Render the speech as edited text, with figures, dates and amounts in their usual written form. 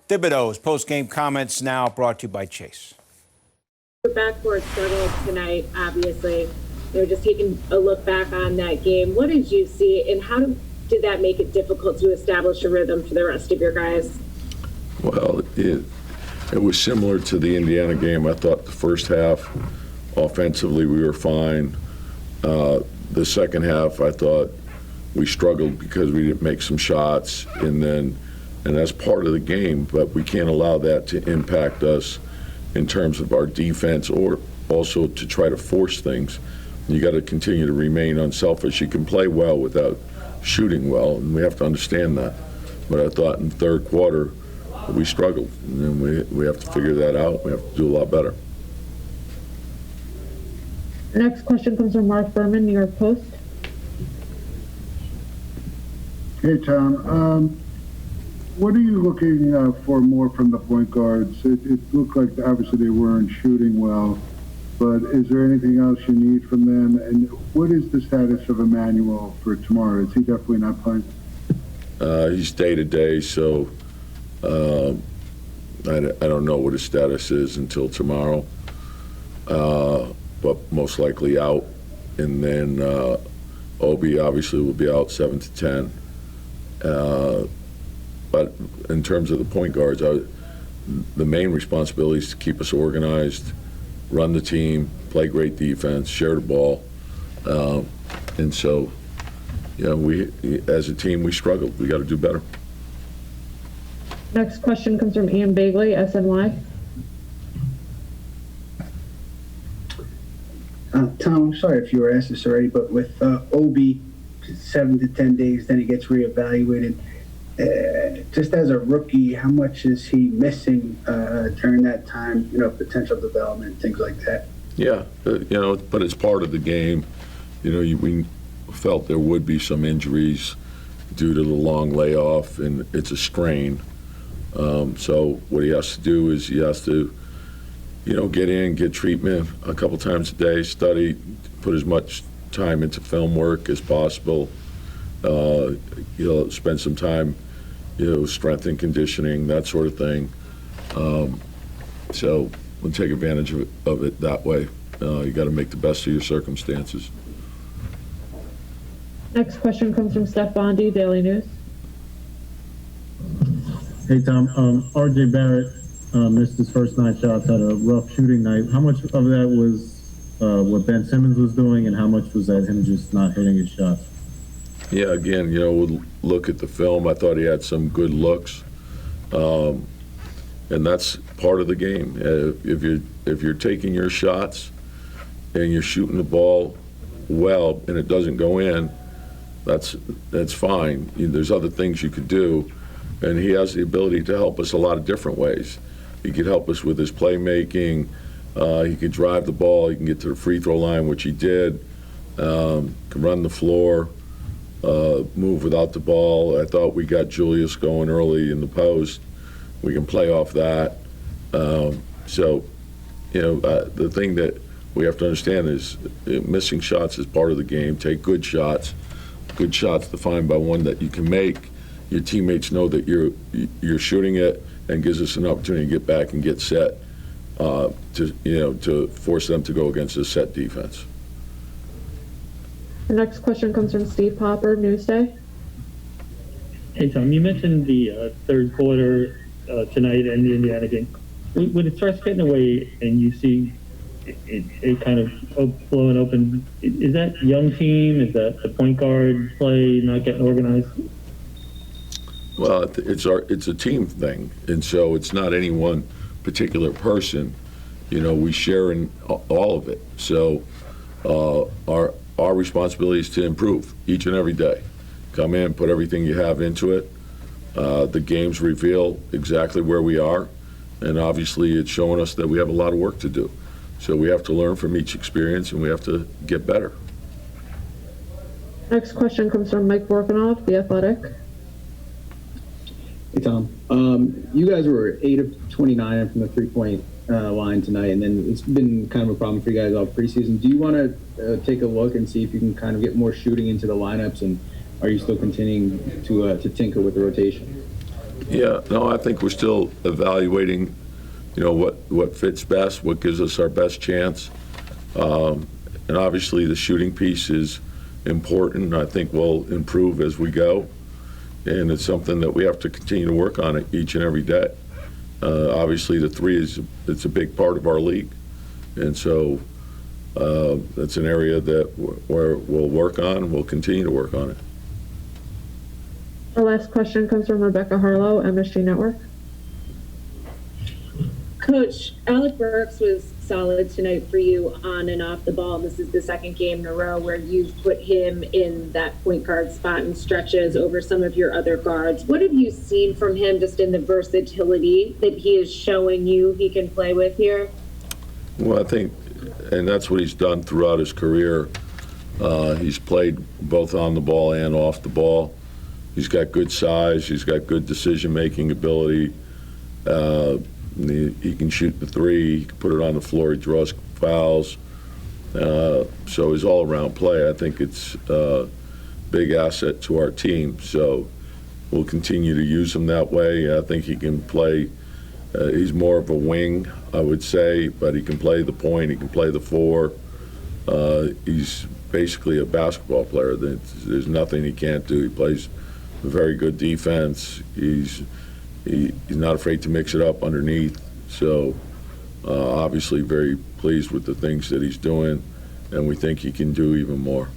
Thibodeau's post-game comments now brought to you by Chase. The backcourt struggled tonight, obviously. They're just taking a look back on that game. What did you see, and how did that make it difficult to establish a rhythm for the rest of your guys? Well, it was similar to the Indiana game. I thought the first half, offensively, we were fine. The second half, I thought we struggled because we didn't make some shots, and that's part of the game, but we can't allow that to impact us in terms of our defense or also to try to force things. You got to continue to remain unselfish. You can play well without shooting well, and we have to understand that. But I thought in the third quarter, we struggled, and we have to figure that out. We have to do a lot better. The next question comes from Mark Berman, New York Post. Hey, Tom. What are you looking for more from the point guards? It looked like obviously they weren't shooting well, but is there anything else you need from them? And what is the status of Immanuel for tomorrow? Is he definitely not playing? He's day-to-day, so I don't know what his status is until tomorrow, but most likely out. And then Obi obviously will be out 7 to 10. But in terms of the point guards, the main responsibility is to keep us organized, run the team, play great defense, share the ball. And so, we as a team, we struggled. We got to do better. Next question comes from Ian Bagley, SNY. Tom, I'm sorry if you were asked this already, but with Obi, 7 to 10 days, then he gets reevaluated. Just as a rookie, how much is he missing during that time? Potential development, things like that. Yeah, but it's part of the game. We felt there would be some injuries due to the long layoff, and it's a strain. So what he has to do is he has to, get in, get treatment a couple times a day, study, put as much time into film work as possible. Spend some time, strength and conditioning, that sort of thing. So we'll take advantage of it that way. You got to make the best of your circumstances. Next question comes from Steph Bondi, Daily News. Hey, Tom. RJ Barrett missed his first 9 shots, had a rough shooting night. How much of that was what Ben Simmons was doing, and how much was that him just not hitting his shots? Yeah, again, we'll look at the film. I thought he had some good looks, and that's part of the game. If you're taking your shots and you're shooting the ball well and it doesn't go in, that's fine. There's other things you could do, and he has the ability to help us a lot of different ways. He could help us with his playmaking. He could drive the ball. He can get to the free throw line, which he did. Can run the floor. Move without the ball. I thought we got Julius going early in the post. We can play off that. The thing that we have to understand is missing shots is part of the game. Take good shots. Good shots defined by one that you can make. Your teammates know that you're shooting it, and gives us an opportunity to get back and get set to force them to go against a set defense. The next question comes from Steve Popper, Newsday. Hey, Tom, you mentioned the third quarter tonight and the Indiana game. When it starts getting away and you see it kind of blowing open, is that young team? Is that the point guard play not getting organized? Well, it's a team thing, and so it's not any one particular person. We share in all of it. So our responsibility is to improve each and every day. Come in, put everything you have into it. The games reveal exactly where we are, and obviously it's showing us that we have a lot of work to do. So we have to learn from each experience, and we have to get better. Next question comes from Mike Vorkunov, The Athletic. Hey, Tom. You guys were 8 of 29 from the three-point line tonight, and then it's been kind of a problem for you guys all preseason. Do you want to take a look and see if you can kind of get more shooting into the lineups, and are you still continuing to tinker with the rotation? Yeah, no, I think we're still evaluating, what fits best, what gives us our best chance. And obviously the shooting piece is important. I think we'll improve as we go. And it's something that we have to continue to work on each and every day. Obviously the three it's a big part of our league. And so that's an area that we'll work on. We'll continue to work on it. Our last question comes from Rebecca Harlow, MSG Network. Coach, Alec Burks was solid tonight for you on and off the ball. This is the second game in a row where you've put him in that point guard spot and stretches over some of your other guards. What have you seen from him just in the versatility that he is showing you he can play with here? Well, I think, and that's what he's done throughout his career. He's played both on the ball and off the ball. He's got good size. He's got good decision-making ability. He can shoot the three. He can put it on the floor. He draws fouls. So his all-around play, I think it's a big asset to our team. So we'll continue to use him that way. I think he can play. He's more of a wing, I would say, but he can play the point. He can play the four. He's basically a basketball player. There's nothing he can't do. He plays very good defense. He's not afraid to mix it up underneath. So obviously very pleased with the things that he's doing, and we think he can do even more.